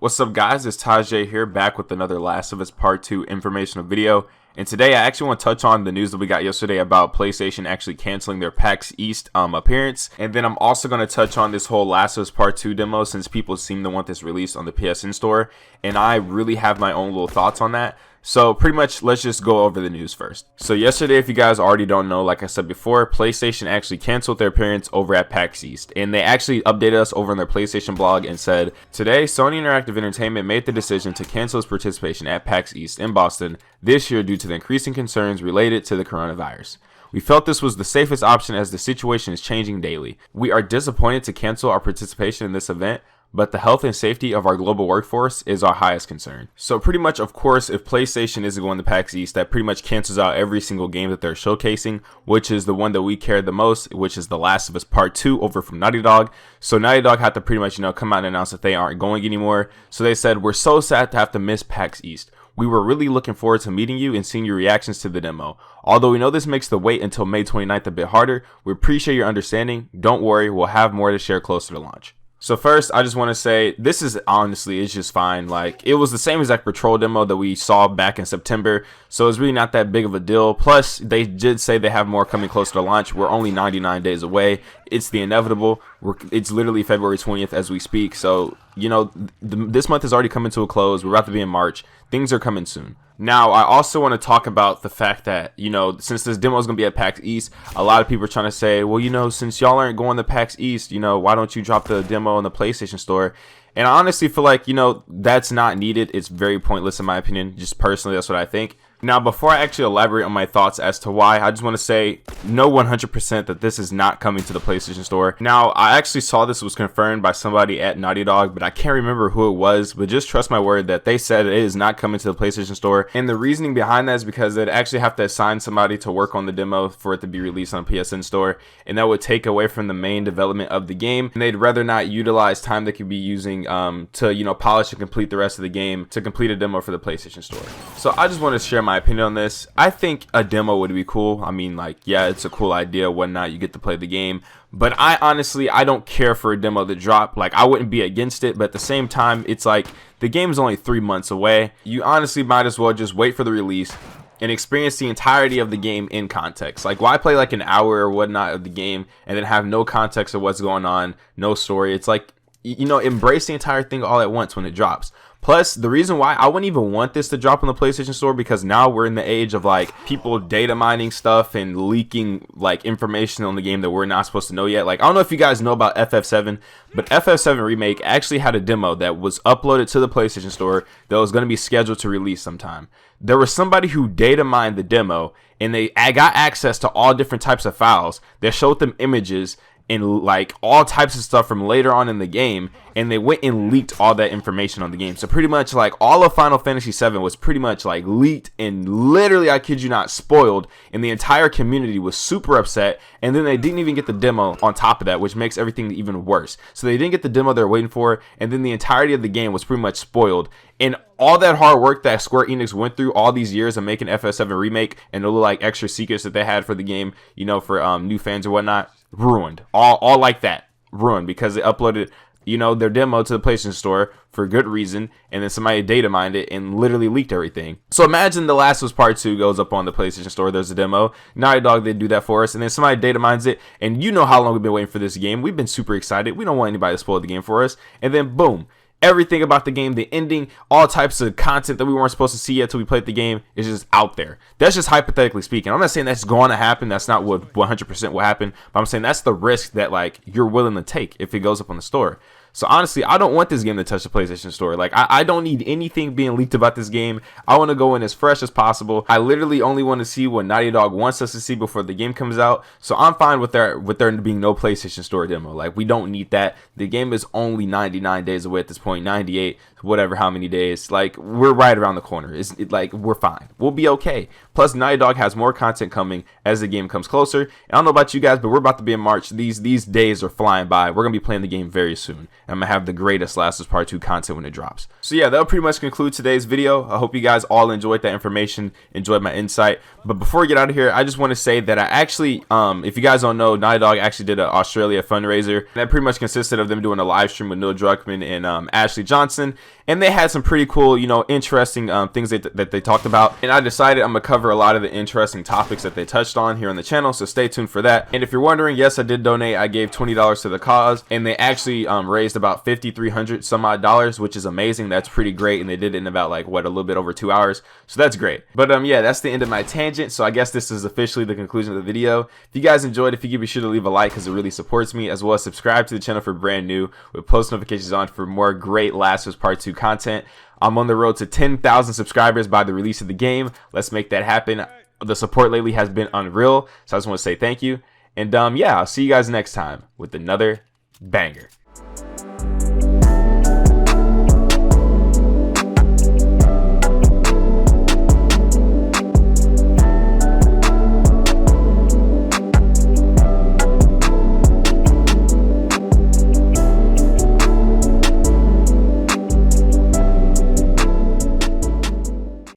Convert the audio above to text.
What's up guys, it's Tajae here back with another Last of Us Part 2 informational video. And today I actually want to touch on the news that we got yesterday about PlayStation actually canceling their Pax East appearance. And then I'm also going to touch on this whole Last of Us Part 2 demo since people seem to want this released on the PSN store. And I really have my own little thoughts on that. So pretty much let's just go over the news first. So yesterday, if you guys already don't know, like I said before, PlayStation actually canceled their appearance over at Pax East. And they actually updated us over on their PlayStation blog and said, today Sony Interactive Entertainment made the decision to cancel its participation at Pax East in Boston this year due to the increasing concerns related to the coronavirus. We felt this was the safest option as the situation is changing daily. We are disappointed to cancel our participation in this event, but the health and safety of our global workforce is our highest concern. So pretty much, of course, if PlayStation isn't going to PAX East, that pretty much cancels out every single game that they're showcasing, which is the one that we care the most, which is The Last of Us Part 2 over from Naughty Dog. So Naughty Dog had to pretty much, come out and announce that they aren't going anymore. So they said, we're so sad to have to miss PAX East. We were really looking forward to meeting you and seeing your reactions to the demo. Although we know this makes the wait until May 29th a bit harder, we appreciate your understanding. Don't worry, we'll have more to share closer to launch. So first, I just want to say, this is honestly, it's just fine. Like, it was the same exact Patrol demo that we saw back in September, so it's really not that big of a deal. Plus, they did say they have more coming closer to launch. We're only 99 days away. It's the inevitable. It's literally February 20th as we speak. So, this month is already coming to a close. We're about to be in March. Things are coming soon. Now, I also want to talk about the fact that, since this demo is going to be at PAX East, a lot of people are trying to say, well, since y'all aren't going to PAX East, why don't you drop the demo in the PlayStation Store? And I honestly feel like, that's not needed. It's very pointless in my opinion. Just personally, that's what I think. Now, before I actually elaborate on my thoughts as to why, I just want to say, no 100% that this is not coming to the PlayStation Store. Now, I actually saw this was confirmed by somebody at Naughty Dog, but I can't remember who it was, but just trust my word that they said it is not coming to the PlayStation Store. And the reasoning behind that is because they'd actually have to assign somebody to work on the demo for it to be released on PSN Store, and that would take away from the main development of the game, and they'd rather not utilize time they could be using to, polish and complete the rest of the game to complete a demo for the PlayStation Store. So I just want to share my opinion on this. I think a demo would be cool. I mean, yeah, it's a cool idea, whatnot. You get to play the game, but I don't care for a demo to drop. Like, I wouldn't be against it, but at the same time, it's like the game is only 3 months away. You honestly might as well just wait for the release and experience the entirety of the game in context. Like, why play like an hour or whatnot of the game and then have no context of what's going on, no story? It's like, embrace the entire thing all at once when it drops. Plus, the reason why I wouldn't even want this to drop on the PlayStation Store, because now we're in the age of like people data mining stuff and leaking like information on the game that we're not supposed to know yet. Like, I don't know if you guys know about FF7, but FF7 Remake actually had a demo that was uploaded to the PlayStation Store that was going to be scheduled to release sometime. There was somebody who data mined the demo, and they got access to all different types of files that showed them images and like all types of stuff from later on in the game, and they went and leaked all that information on the game. So pretty much like all of Final Fantasy VII was pretty much like leaked and literally, I kid you not, spoiled, and the entire community was super upset. And then they didn't even get the demo on top of that, which makes everything even worse. So they didn't get the demo they're waiting for, and then the entirety of the game was pretty much spoiled. And all that hard work that Square Enix went through all these years of making FF7 Remake and the little like extra secrets that they had for the game, for new fans or whatnot, ruined. All like that, ruined, because they uploaded, their demo to the PlayStation Store for good reason, and then somebody data mined it and literally leaked everything. So imagine The Last of Us Part 2 goes up on the PlayStation Store, there's a demo, Naughty Dog, they do that for us, and then somebody data mines it, and you know how long we've been waiting for this game. We've been super excited. We don't want anybody to spoil the game for us, and then boom, everything about the game, the ending, all types of content that we weren't supposed to see yet till we played the game is just out there. That's just hypothetically speaking. I'm not saying that's going to happen. That's not what 100% will happen. But I'm saying that's the risk that like you're willing to take if it goes up on the store. So honestly, I don't want this game to touch the PlayStation Store. Like, I don't need anything being leaked about this game. I want to go in as fresh as possible. I literally only want to see what Naughty Dog wants us to see before the game comes out. So I'm fine with there being no PlayStation Store demo. Like, we don't need that. The game is only 99 days away at this point, 98, whatever, how many days. Like, we're right around the corner. Like, we're fine. We'll be okay. Plus, Naughty Dog has more content coming as the game comes closer. And I don't know about you guys, but we're about to be in March. These days are flying by. We're going to be playing the game very soon. and I'm gonna have the greatest Last of Us Part 2 content when it drops. So yeah, that'll pretty much conclude today's video. I hope you guys all enjoyed that information, enjoyed my insight. But before we get out of here, I just want to say that I actually, if you guys don't know, Naughty Dog actually did an Australia fundraiser that pretty much consisted of them doing a live stream with Neil Druckmann and Ashley Johnson, and they had some pretty cool, you know, interesting things that they talked about. And I decided I'm gonna cover a lot of the interesting topics that they touched on here on the channel, so stay tuned for that. And if you're wondering, yes, I did donate. I gave $20 to the cause, and they actually raised about $5,300 some odd dollars, which is amazing. That's pretty great, and they did it in about like what, a little bit over 2 hours, so that's great. But yeah, that's the end of my tangent. So I guess this is officially the conclusion of the video. If you guys enjoyed, if you could be sure to leave a like because it really supports me, as well as subscribe to the channel for brand new with post notifications on for more great Last of Us Part 2 content. I'm on the road to 10,000 subscribers by the release of the game. Let's make that happen. The support lately has been unreal, so I just want to say thank you. And yeah, I'll see you guys next time with another banger.